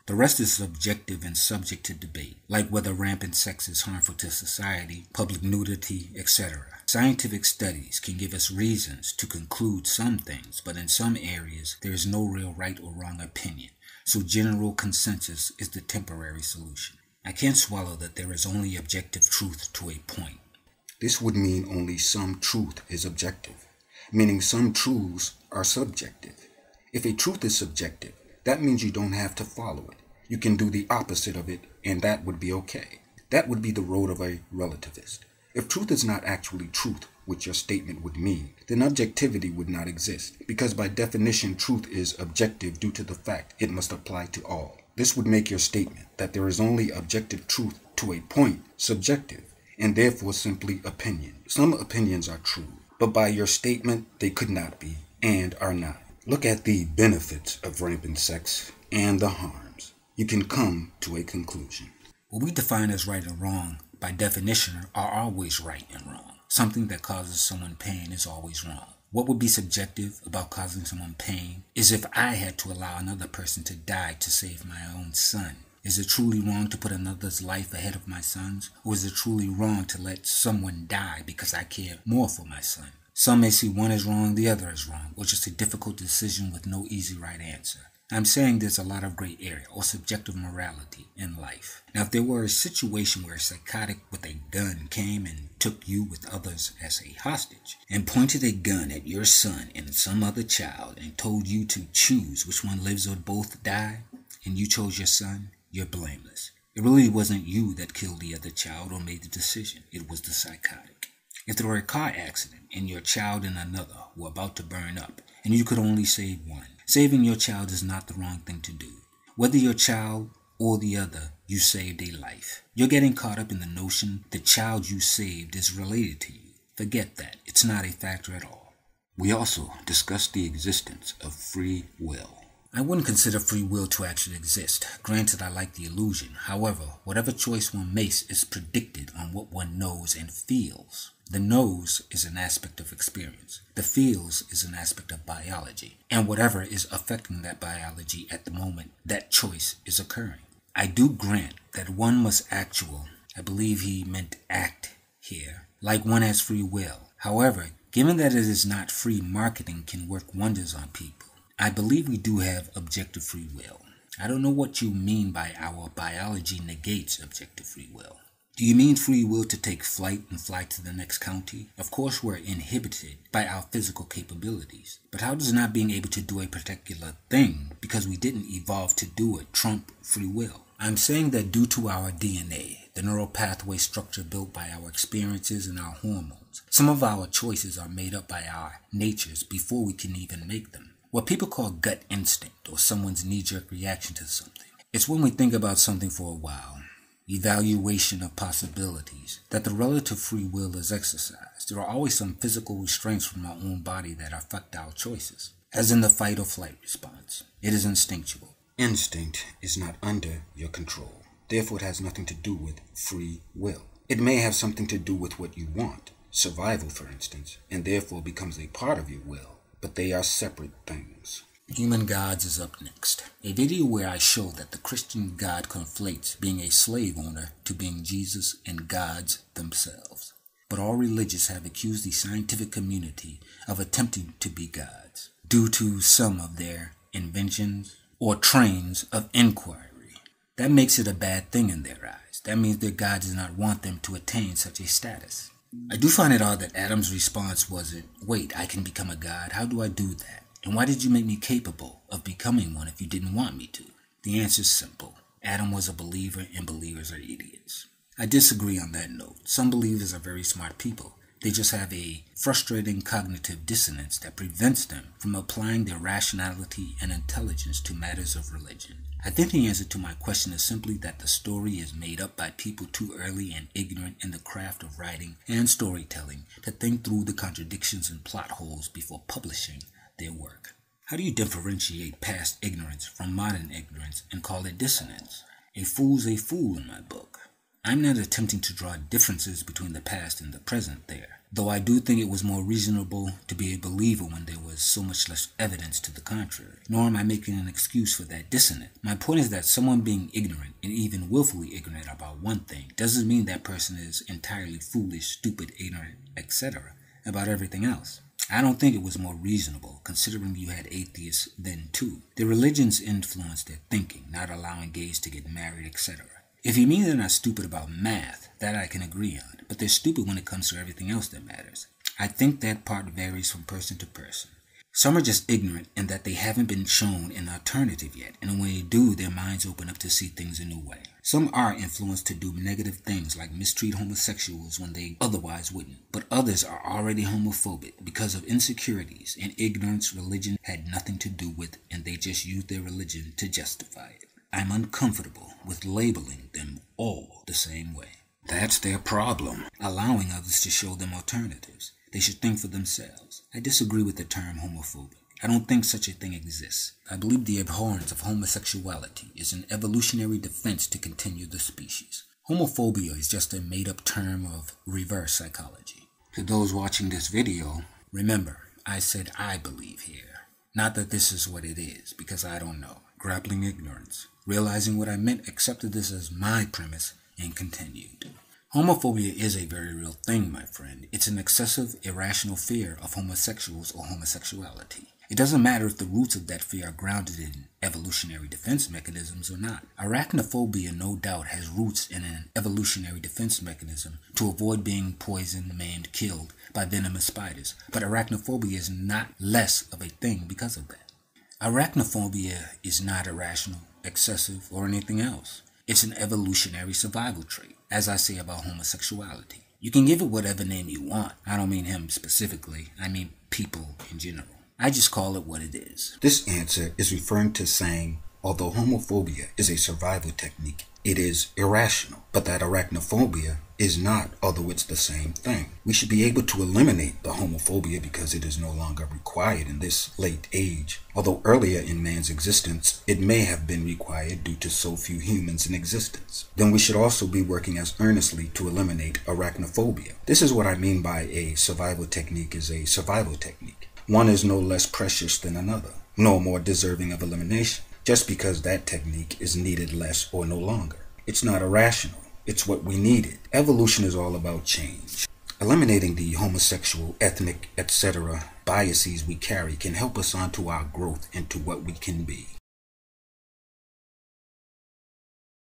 The rest is subjective and subject to debate, like whether rampant sex is harmful to society, public nudity, etc. Scientific studies can give us reasons to conclude some things, but in some areas there is no real right or wrong opinion, so general consensus is the temporary solution. I can't swallow that there is only objective truth to a point. This would mean only some truth is objective, meaning some truths are subjective. If a truth is subjective, that means you don't have to follow it. You can do the opposite of it, and that would be okay. That would be the road of a relativist. If truth is not actually truth, which your statement would mean, then objectivity would not exist, because by definition truth is objective due to the fact it must apply to all. This would make your statement that there is only objective truth to a point subjective, and therefore simply opinion. Some opinions are true, but by your statement they could not be, and are not. Look at the benefits of rampant sex and the harms. You can come to a conclusion. What we define as right and wrong, by definition, are always right and wrong. Something that causes someone pain is always wrong. What would be subjective about causing someone pain is if I had to allow another person to die to save my own son. Is it truly wrong to put another's life ahead of my son's? Or is it truly wrong to let someone die because I care more for my son? Some may see one is wrong, the other is wrong, or just a difficult decision with no easy right answer. I'm saying there's a lot of gray area or subjective morality in life. Now, if there were a situation where a psychotic with a gun came and took you with others as a hostage and pointed a gun at your son and some other child and told you to choose which one lives or both die, and you chose your son, you're blameless. It really wasn't you that killed the other child or made the decision. It was the psychotic. If there were a car accident and your child and another were about to burn up and you could only save one, saving your child is not the wrong thing to do. Whether your child or the other, you saved a life. You're getting caught up in the notion the child you saved is related to you. Forget that. It's not a factor at all. We also discussed the existence of free will. I wouldn't consider free will to actually exist. Granted, I like the illusion. However, whatever choice one makes is predicted on what one knows and feels. The knows is an aspect of experience. The feels is an aspect of biology. And whatever is affecting that biology at the moment that choice is occurring. I do grant that one must actual, I believe he meant act here, like one has free will. However, given that it is not free, marketing can work wonders on people. I believe we do have objective free will. I don't know what you mean by our biology negates objective free will. Do you mean free will to take flight and fly to the next county? Of course we're inhibited by our physical capabilities. But how does not being able to do a particular thing because we didn't evolve to do it trump free will? I'm saying that due to our DNA, the neural pathway structure built by our experiences and our hormones, some of our choices are made up by our natures before we can even make them. What people call gut instinct or someone's knee-jerk reaction to something. It's when we think about something for a while, evaluation of possibilities, that the relative free will is exercised. There are always some physical restraints from our own body that affect our choices, as in the fight or flight response. It is instinctual. Instinct is not under your control. Therefore, it has nothing to do with free will. It may have something to do with what you want, survival for instance, and therefore becomes a part of your will. But they are separate things. Human Gods is up next. A video where I show that the Christian God conflates being a slave owner to being Jesus and gods themselves. But all religions have accused the scientific community of attempting to be gods due to some of their inventions or trains of inquiry. That makes it a bad thing in their eyes. That means their God does not want them to attain such a status. I do find it odd that Adam's response wasn't, wait, I can become a god, how do I do that? And why did you make me capable of becoming one if you didn't want me to? The answer is simple. Adam was a believer and believers are idiots. I disagree on that note. Some believers are very smart people. They just have a frustrating cognitive dissonance that prevents them from applying their rationality and intelligence to matters of religion. I think the answer to my question is simply that the story is made up by people too early and ignorant in the craft of writing and storytelling to think through the contradictions and plot holes before publishing their work. How do you differentiate past ignorance from modern ignorance and call it dissonance? A fool's a fool in my book. I'm not attempting to draw differences between the past and the present there, though I do think it was more reasonable to be a believer when there was so much less evidence to the contrary, nor am I making an excuse for that dissonance. My point is that someone being ignorant, and even willfully ignorant about one thing, doesn't mean that person is entirely foolish, stupid, ignorant, etc. about everything else. I don't think it was more reasonable, considering you had atheists then too. Their religions influenced their thinking, not allowing gays to get married, etc. If you mean they're not stupid about math, that I can agree on, but they're stupid when it comes to everything else that matters. I think that part varies from person to person. Some are just ignorant in that they haven't been shown an alternative yet, and when they do, their minds open up to see things a new way. Some are influenced to do negative things like mistreat homosexuals when they otherwise wouldn't, but others are already homophobic because of insecurities and ignorance religion had nothing to do with, and they just use their religion to justify it. I'm uncomfortable with labeling them all the same way. That's their problem, allowing others to show them alternatives. They should think for themselves. I disagree with the term homophobic. I don't think such a thing exists. I believe the abhorrence of homosexuality is an evolutionary defense to continue the species. Homophobia is just a made-up term of reverse psychology. To those watching this video, remember, I said I believe here. Not that this is what it is, because I don't know. Grappling ignorance. Realizing what I meant, accepted this as my premise, and continued. Homophobia is a very real thing, my friend. It's an excessive, irrational fear of homosexuals or homosexuality. It doesn't matter if the roots of that fear are grounded in evolutionary defense mechanisms or not. Arachnophobia no doubt has roots in an evolutionary defense mechanism to avoid being poisoned, maimed, killed by venomous spiders. But arachnophobia is not less of a thing because of that. Arachnophobia is not irrational, excessive, or anything else. It's an evolutionary survival trait, as I say about homosexuality. You can give it whatever name you want. I don't mean him specifically. I mean people in general. I just call it what it is. This answer is referring to saying, although homophobia is a survival technique, it is irrational, but that arachnophobia is not, although it's the same thing. We should be able to eliminate the homophobia because it is no longer required in this late age. Although earlier in man's existence, it may have been required due to so few humans in existence. Then we should also be working as earnestly to eliminate arachnophobia. This is what I mean by a survival technique is a survival technique. One is no less precious than another, nor more deserving of elimination, just because that technique is needed less or no longer. It's not irrational. It's what we needed. Evolution is all about change. Eliminating the homosexual, ethnic, etc. biases we carry can help us onto our growth into what we can be.